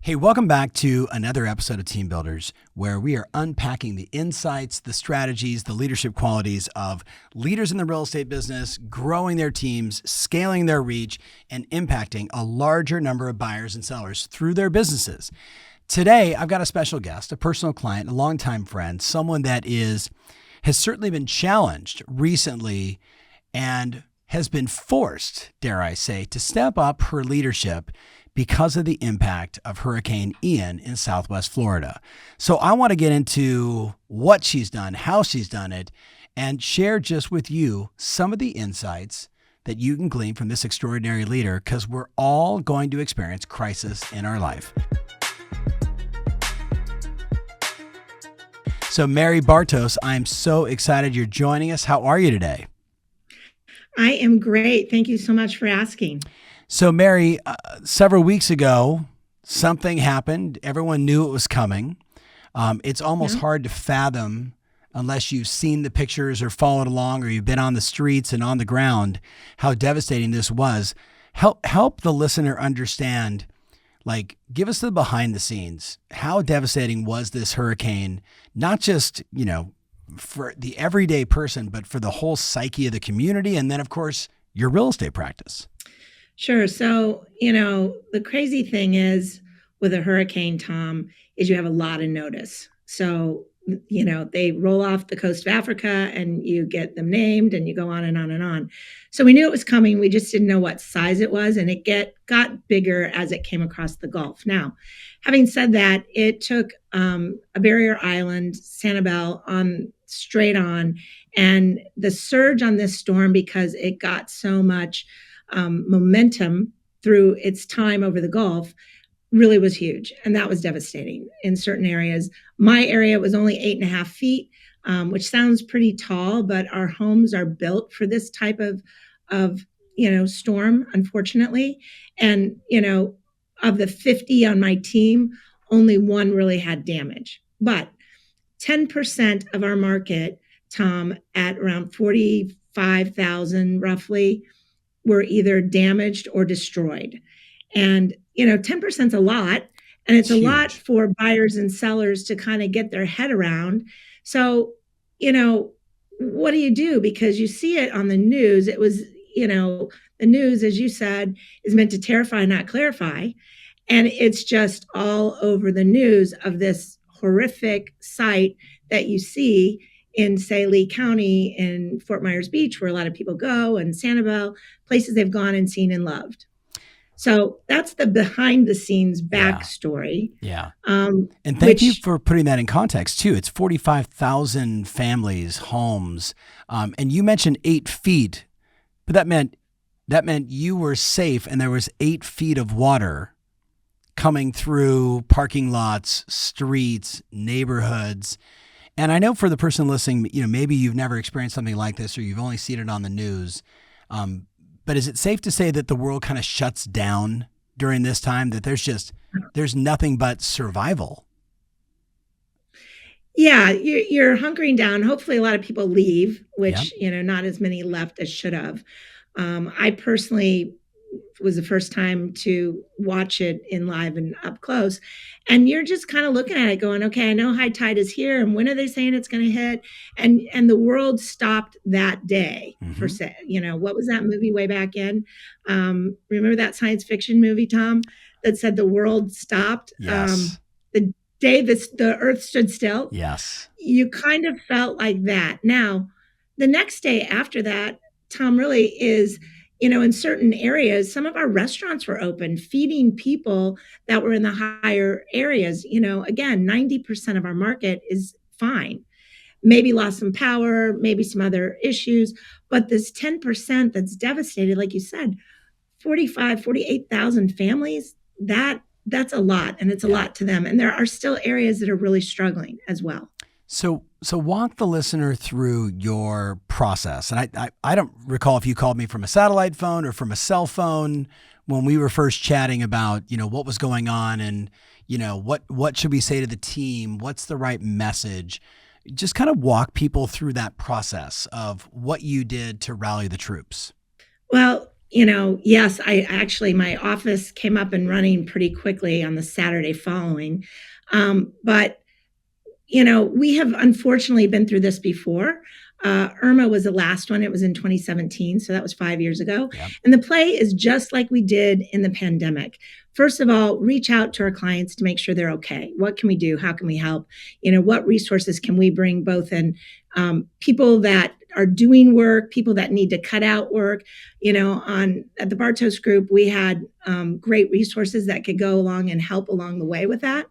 Hey, welcome back to another episode of Team Builders, where we are unpacking the insights, the strategies, the leadership qualities of leaders in the real estate business, growing their teams, scaling their reach, and impacting a larger number of buyers and sellers through their businesses. Today, I've got a special guest, a personal client, a longtime friend, someone that has certainly been challenged recently and has been forced, dare I say, to step up her leadership because of the impact of Hurricane Ian in Southwest Florida. So I want to get into what she's done, how she's done it, and share just with you some of the insights that you can glean from this extraordinary leader, because we're all going to experience crisis in our life. So Mary Bartos, I'm so excited you're joining us. How are you today? I am great. Thank you so much for asking. So Mary, several weeks ago, something happened. Everyone knew it was coming. It's almost hard to fathom unless you've seen the pictures or followed along or you've been on the streets and on the ground how devastating this was. Help the listener understand, give us the behind the scenes. How devastating was this hurricane? Not just, for the everyday person, but for the whole psyche of the community. And then, of course, your real estate practice. Sure. So, the crazy thing is with a hurricane, Tom, is you have a lot of notice. So, they roll off the coast of Africa and you get them named and you go on and on and on. So we knew it was coming. We just didn't know what size it was. And it got bigger as it came across the Gulf. Now, having said that, it took a barrier island, Sanibel, straight on. And the surge on this storm, because it got so much momentum through its time over the Gulf, really was huge. And that was devastating in certain areas. My area was only 8.5 feet, which sounds pretty tall, but our homes are built for this type of storm, unfortunately. And, of the 50 on my team, only one really had damage. But 10% of our market, Tom, at around 45,000 roughly, were either damaged or destroyed. And, 10% is a lot. And it's a lot for buyers and sellers to kind of get their head around. So, what do you do? Because you see it on the news. It was, the news, as you said, is meant to terrify, not clarify. And it's just all over the news of this horrific sight that you see in, say, Lee County, in Fort Myers Beach, where a lot of people go, and Sanibel, places they've gone and seen and loved. So that's the behind the scenes backstory. Yeah. And thank you for putting that in context too. It's 45,000 families, homes. And you mentioned 8 feet, but that meant you were safe and there was 8 feet of water coming through parking lots, streets, neighborhoods. And I know for the person listening, maybe you've never experienced something like this or you've only seen it on the news. But is it safe to say that the world kind of shuts down during this time, that there's nothing but survival? Yeah, you're hunkering down. Hopefully a lot of people leave, which, not as many left as should have. I personally was the first time to watch it in live and up close. And you're just kind of looking at it going, okay, I know high tide is here. And when are they saying it's going to hit? And the world stopped that day for say, what was that movie way back in? Remember that science fiction movie, Tom, that said the world stopped? Yes. The day the earth stood still? Yes. You kind of felt like that. Now, the next day after that, Tom, really is, in certain areas, some of our restaurants were open, feeding people that were in the higher areas. Again, 90% of our market is fine. Maybe lost some power, maybe some other issues, but this 10% that's devastated, like you said, 48,000 families, that's a lot, and it's a lot to them. And there are still areas that are really struggling as well. So walk the listener through your process. And I don't recall if you called me from a satellite phone or from a cell phone when we were first chatting about, what was going on and, what should we say to the team? What's the right message? Just kind of walk people through that process of what you did to rally the troops. Well, yes, my office came up and running pretty quickly on the Saturday following. But we have unfortunately been through this before. Irma was the last one. It was in 2017. So that was 5 years ago. Yep. And the play is just like we did in the pandemic. First of all, reach out to our clients to make sure they're okay. What can we do? How can we help? What resources can we bring both in people that are doing work, people that need to cut out work. At the Bartos group, we had great resources that could go along and help along the way with that.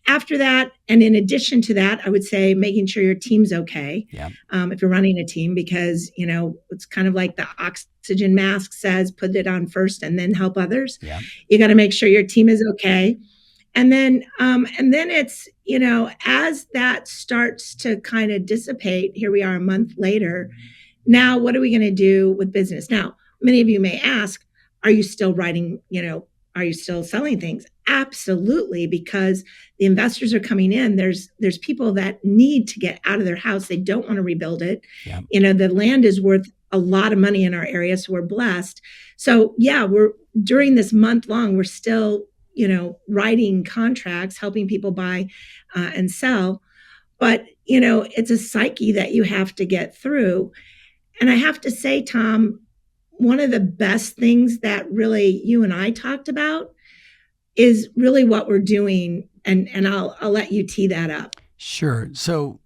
After that, and in addition to that, I would say making sure your team's okay. Yeah. If you're running a team, because, it's kind of like the oxygen mask says, put it on first and then help others. Yeah. You got to make sure your team is okay. And then it's, as that starts to kind of dissipate, here we are a month later. Now, what are we going to do with business? Now, many of you may ask, are you still writing, are you still selling things? Absolutely, because the investors are coming in. There's people that need to get out of their house. They don't want to rebuild it. Yeah. The land is worth a lot of money in our area, so we're blessed. So yeah, we're during this month long, we're still, writing contracts, helping people buy and sell. But, it's a psyche that you have to get through. And I have to say, Tom, one of the best things that really you and I talked about is really what we're doing. And I'll let you tee that up. Sure. So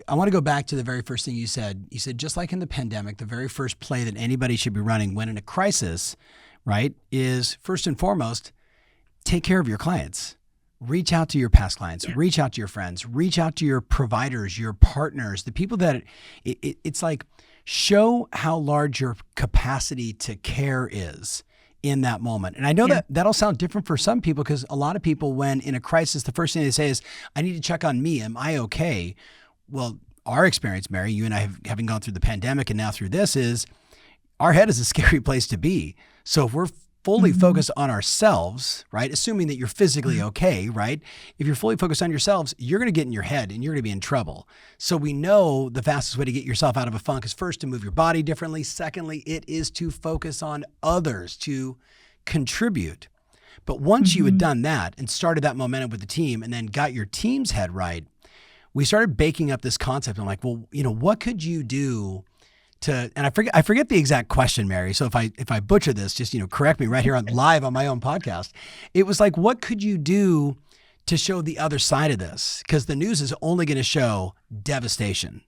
I want to go back to the very first thing you said. You said, just like in the pandemic, the very first play that anybody should be running when in a crisis, right, is first and foremost, take care of your clients. Reach out to your past clients, reach out to your friends, reach out to your providers, your partners, the people that it's like, show how large your capacity to care is in that moment. And I know that that'll sound different for some people, because a lot of people, when in a crisis, the first thing they say is, I need to check on me. Am I okay? Well, our experience, Mary, you and I having gone through the pandemic and now through this, is our head is a scary place to be. So if we're fully focused on ourselves, right? Assuming that you're physically okay, right? If you're fully focused on yourselves, you're going to get in your head and you're going to be in trouble. So we know the fastest way to get yourself out of a funk is first to move your body differently. Secondly, it is to focus on others, to contribute. But once you had done that and started that momentum with the team and then got your team's head right, we started baking up this concept. I'm like, well, what could you do to, and I forget the exact question, Mary. So if I butcher this, just, correct me right here on live on my own podcast. It was like, what could you do to show the other side of this? Because the news is only going to show devastation.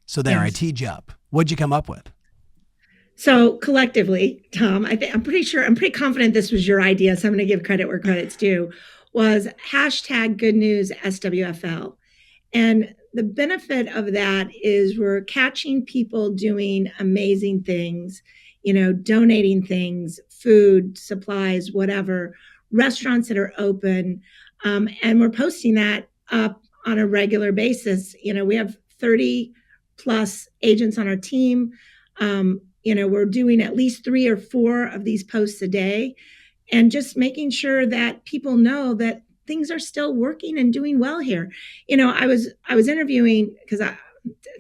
So there, I teed you up. What'd you come up with? So collectively, Tom, I'm pretty confident this was your idea. So I'm going to give credit where credit's due. Was hashtag Good News SWFL. And the benefit of that is we're catching people doing amazing things, donating things, food, supplies, whatever, restaurants that are open. And we're posting that up on a regular basis. We have 30 plus agents on our team. We're doing at least 3 or 4 of these posts a day, and just making sure that people know that things are still working and doing well here. I was interviewing, because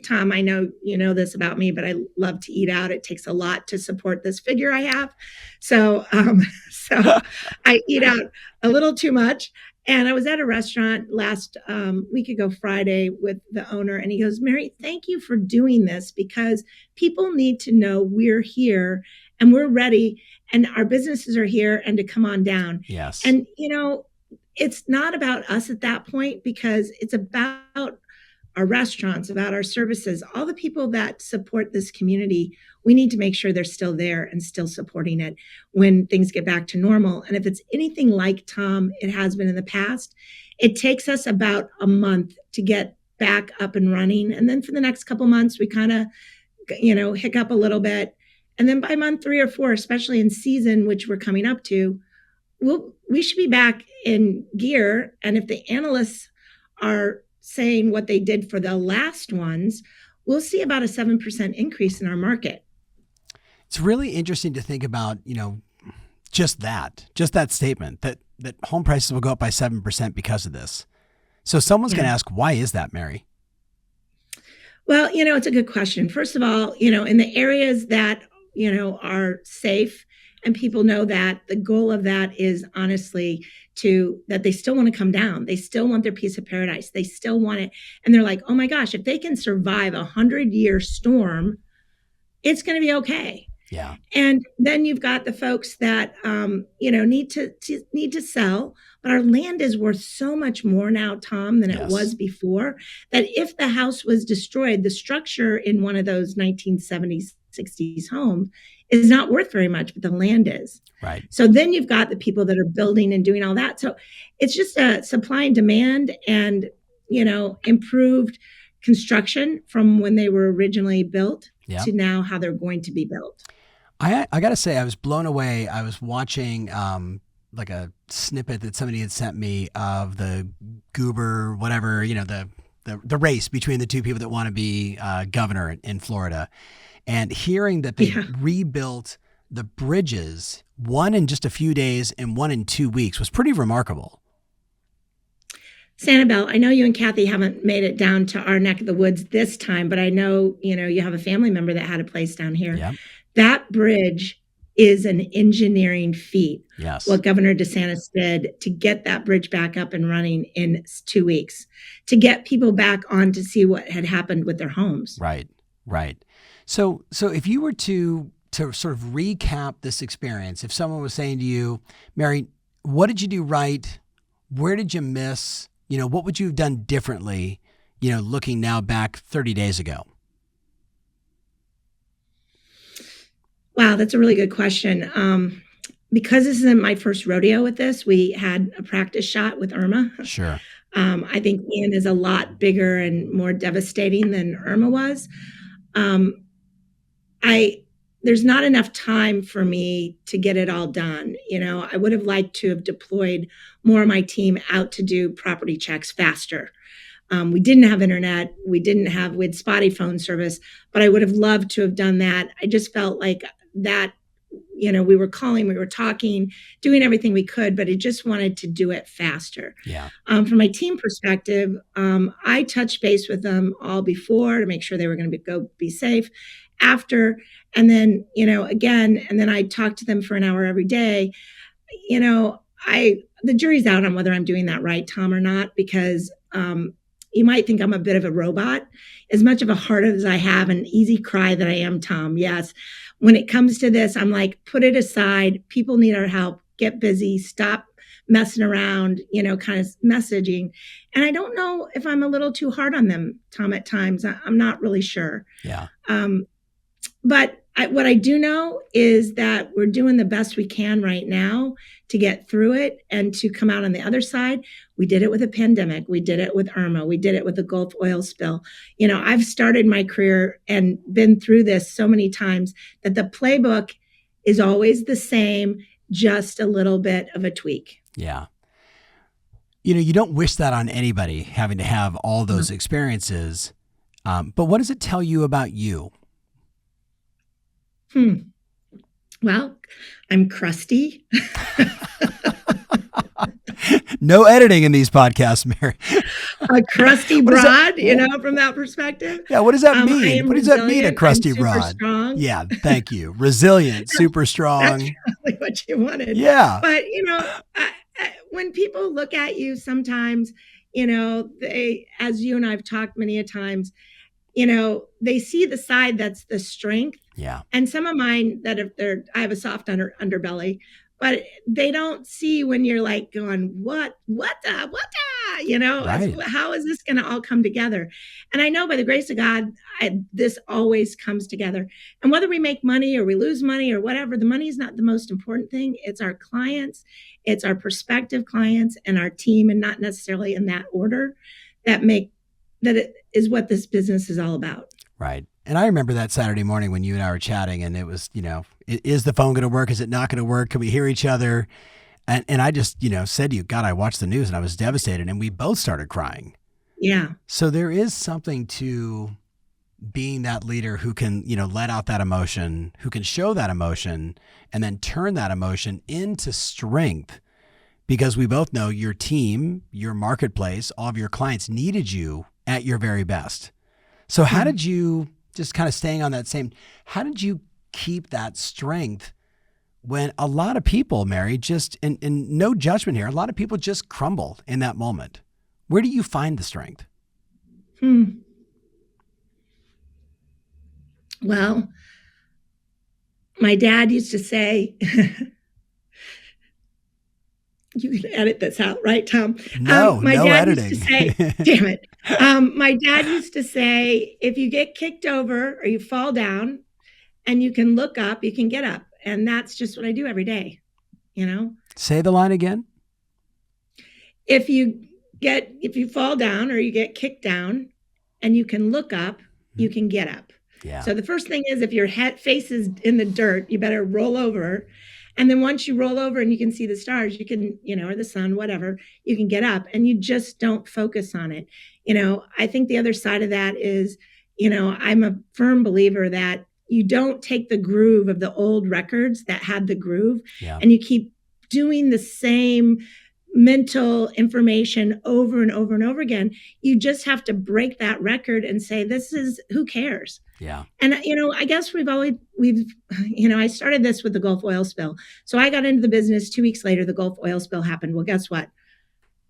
Tom, I know you know this about me, but I love to eat out. It takes a lot to support this figure I have. So I eat out a little too much. And I was at a restaurant last week ago, Friday, with the owner, and he goes, Mary, thank you for doing this, because people need to know we're here and we're ready and our businesses are here and to come on down. Yes. And, it's not about us at that point, because it's about our restaurants, about our services, all the people that support this community. We need to make sure they're still there and still supporting it when things get back to normal. And if it's anything like, Tom, it has been in the past, it takes us about a month to get back up and running. And then for the next couple months, we kind of, hiccup a little bit. And then by month 3 or 4, especially in season, which we're coming up to, we should be back in gear. And if the analysts are saying what they did for the last ones, we'll see about a 7% increase in our market. It's really interesting to think about, just that statement that home prices will go up by 7% because of this. So someone's going to ask, why is that, Mary? Well, it's a good question. First of all, in the areas that are safe. And people know that the goal of that is honestly that they still want to come down. They still want their piece of paradise. They still want it. And they're like, oh my gosh, if they can survive 100-year storm, it's going to be okay. Yeah. And then you've got the folks that, need to sell, but our land is worth so much more now, Tom, than it was before, that if the house was destroyed, the structure in one of those 1970s, 60s homes is not worth very much, but the land is. Right. So then you've got the people that are building and doing all that. So it's just a supply and demand and, improved construction from when they were originally built to now how they're going to be built. I got to say, I was blown away. I was watching like a snippet that somebody had sent me of the goober, whatever, the race between the two people that want to be governor in Florida, and hearing that they rebuilt the bridges, one in just a few days and one in 2 weeks, was pretty remarkable. Sanibel, I know you and Kathy haven't made it down to our neck of the woods this time, but I know, you have a family member that had a place down here. Yep. That bridge is an engineering feat. Yes. What Governor DeSantis did to get that bridge back up and running in 2 weeks, to get people back on to see what had happened with their homes. Right. So if you were to sort of recap this experience, if someone was saying to you, Mary, what did you do right? Where did you miss? What would you have done differently, looking now back 30 days ago? Wow, that's a really good question. Because this isn't my first rodeo with this, we had a practice shot with Irma. Sure. I think Ian is a lot bigger and more devastating than Irma was. There's not enough time for me to get it all done. I would have liked to have deployed more of my team out to do property checks faster. We didn't have internet. We had spotty phone service, but I would have loved to have done that. I just felt like that, we were calling, we were talking, doing everything we could, but I just wanted to do it faster. Yeah. From my team perspective, I touched base with them all before to make sure they were going to go be safe. After, and then, again, and then I talked to them for an hour every day. The jury's out on whether I'm doing that right, Tom, or not, because you might think I'm a bit of a robot. As much of a heart as I have, an easy cry that I am, Tom. Yes. When it comes to this, I'm like, put it aside. People need our help. Get busy. Stop messing around, kind of messaging. And I don't know if I'm a little too hard on them, Tom, at times. I'm not really sure. Yeah. But what I do know is that we're doing the best we can right now to get through it and to come out on the other side. We did it with a pandemic. We did it with Irma. We did it with the Gulf oil spill. I've started my career and been through this so many times that the playbook is always the same, just a little bit of a tweak. Yeah. You don't wish that on anybody, having to have all those experiences. But what does it tell you about you? Well, I'm crusty. No editing in these podcasts, Mary. A crusty broad, from that perspective. Yeah, what does that mean? What does that mean, a crusty I'm super broad? Strong. Yeah, thank you. Resilient, super strong. That's really what you wanted. Yeah. But, when people look at you sometimes, they, as you and I've talked many a times, they see the side that's the strength. Yeah. And some of mine that I have a soft underbelly, but they don't see when you're like going, what the, right. How is this going to all come together? And I know by the grace of God, this always comes together. And whether we make money or we lose money or whatever, the money is not the most important thing. It's our clients, it's our prospective clients and our team, and not necessarily in that order, that it is what this business is all about. Right. And I remember that Saturday morning when you and I were chatting, and it was, is the phone going to work? Is it not going to work? Can we hear each other? And I just, said to you, God, I watched the news and I was devastated, and we both started crying. Yeah. So there is something to being that leader who can, let out that emotion, who can show that emotion and then turn that emotion into strength, because we both know your team, your marketplace, all of your clients needed you at your very best. So how did you, just kind of staying on that same, how did you keep that strength when a lot of people, Mary, just, and no judgment here, a lot of people just crumble in that moment? Where do you find the strength? Well, my dad used to say, you can edit this out, right, Tom? No dad editing. Used to say, damn it. My dad used to say, if you get kicked over or you fall down and you can look up, you can get up. And that's just what I do every day, Say the line again. If you fall down or you get kicked down and you can look up, you can get up. Yeah. So the first thing is, if your face is in the dirt, you better roll over. And then once you roll over and you can see the stars, you can, or the sun, whatever, you can get up, and you just don't focus on it. I think the other side of that is, I'm a firm believer that you don't take the groove of the old records that had the groove, and you keep doing the same mental information over and over and over again. You just have to break that record and say, who cares? Yeah. And, I guess I started this with the Gulf oil spill. So I got into the business 2 weeks later, the Gulf oil spill happened. Well, guess what?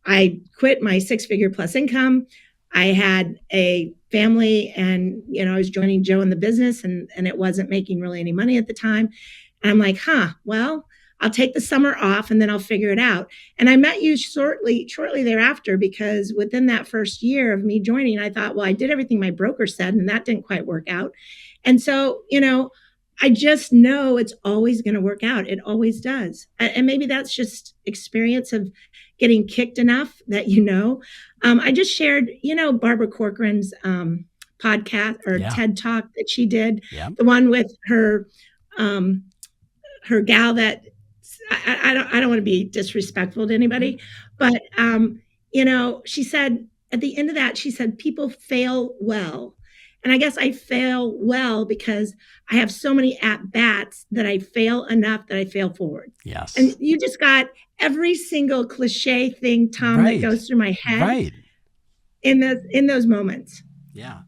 I quit my 6-figure plus income. I had a family, and, I was joining Joe in the business, and it wasn't making really any money at the time. And I'm like, well, I'll take the summer off and then I'll figure it out. And I met you shortly thereafter, because within that first year of me joining, I thought, well, I did everything my broker said, and that didn't quite work out. And so, I just know it's always going to work out. It always does. And maybe that's just experience of getting kicked enough that, I just shared, Barbara Corcoran's podcast or TED Talk that she did, the one with her gal that, I don't want to be disrespectful to anybody, but, she said at the end of that, she said, people fail well. And I guess I fail well because I have so many at-bats that I fail enough that I fail forward. Yes. And you just got every single cliche thing, Tom, that goes through my head in those moments. Yeah.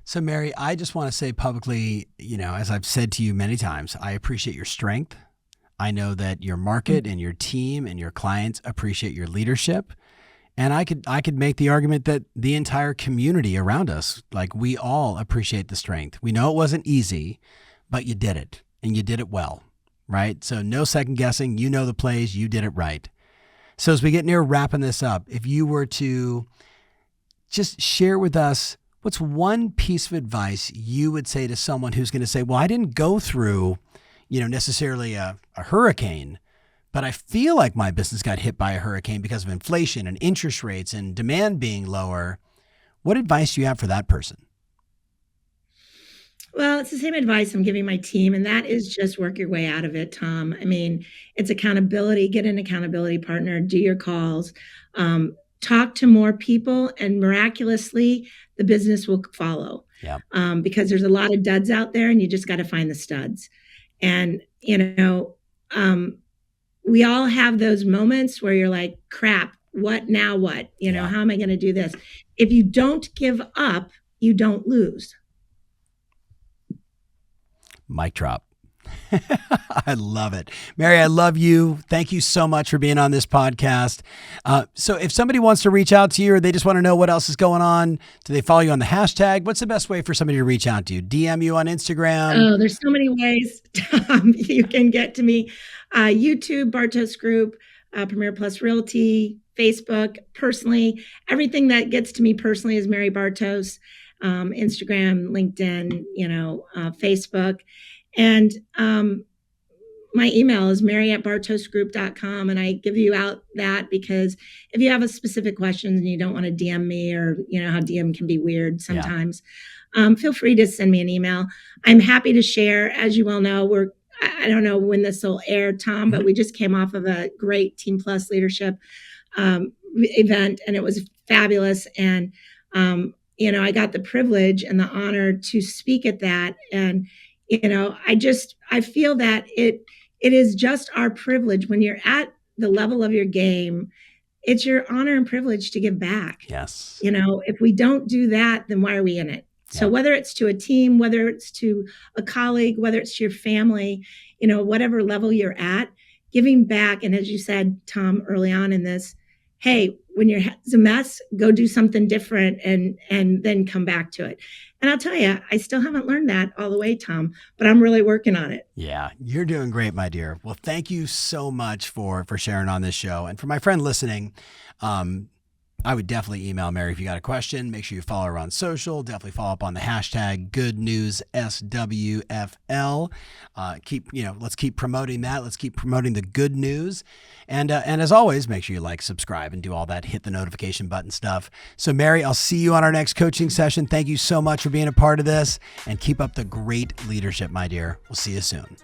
So, Mary, I just want to say publicly, as I've said to you many times, I appreciate your strength. I know that your market and your team and your clients appreciate your leadership. And I could make the argument that the entire community around us, like, we all appreciate the strength. We know it wasn't easy, but you did it, and you did it well, right? So no second guessing. You know the plays. You did it right. So as we get near wrapping this up, if you were to just share with us, what's one piece of advice you would say to someone who's going to say, well, I didn't go through, necessarily a hurricane, but I feel like my business got hit by a hurricane because of inflation and interest rates and demand being lower. What advice do you have for that person? Well, it's the same advice I'm giving my team, and that is just work your way out of it, Tom. I mean, it's accountability. Get an accountability partner, do your calls, talk to more people, and miraculously, the business will follow. Yeah. Because there's a lot of duds out there, and you just got to find the studs. And, we all have those moments where you're like, crap, what now? What? How am I going to do this? If you don't give up, you don't lose. Mic drop. I love it. Mary, I love you. Thank you so much for being on this podcast. So if somebody wants to reach out to you, or they just want to know what else is going on, do they follow you on the hashtag? What's the best way for somebody to reach out to you? DM you on Instagram? Oh, there's so many ways you can get to me. YouTube, Bartos Group, Premier Plus Realty, Facebook, personally. Everything that gets to me personally is Mary Bartos. Instagram, LinkedIn, Facebook. And my email is mary@bartosgroup.com. And I give you out that because if you have a specific question and you don't want to DM me, or how DM can be weird sometimes, feel free to send me an email. I'm happy to share. As you well know, I don't know when this will air, Tom, but we just came off of a great Team Plus leadership event, and it was fabulous. And, I got the privilege and the honor to speak at that. And, I feel that it is just our privilege when you're at the level of your game. It's your honor and privilege to give back. Yes. If we don't do that, then why are we in it? So Yeah. whether it's to a team, whether it's to a colleague, whether it's to your family, you know, whatever level you're at, giving back. And as you said, Tom, early on in this, hey, when your head's a mess, go do something different and then come back to it. And I'll tell you, I still haven't learned that all the way, Tom, but I'm really working on it. Yeah, you're doing great, my dear. Well, thank you so much for sharing on this show. And for my friend listening, I would definitely email Mary if you got a question. Make sure you follow her on social. Definitely follow up on the hashtag GoodNewsSWFL. Let's keep promoting that. Let's keep promoting the good news. And as always, make sure you like, subscribe, and do all that. Hit the notification button stuff. So, Mary, I'll see you on our next coaching session. Thank you so much for being a part of this, and keep up the great leadership, my dear. We'll see you soon.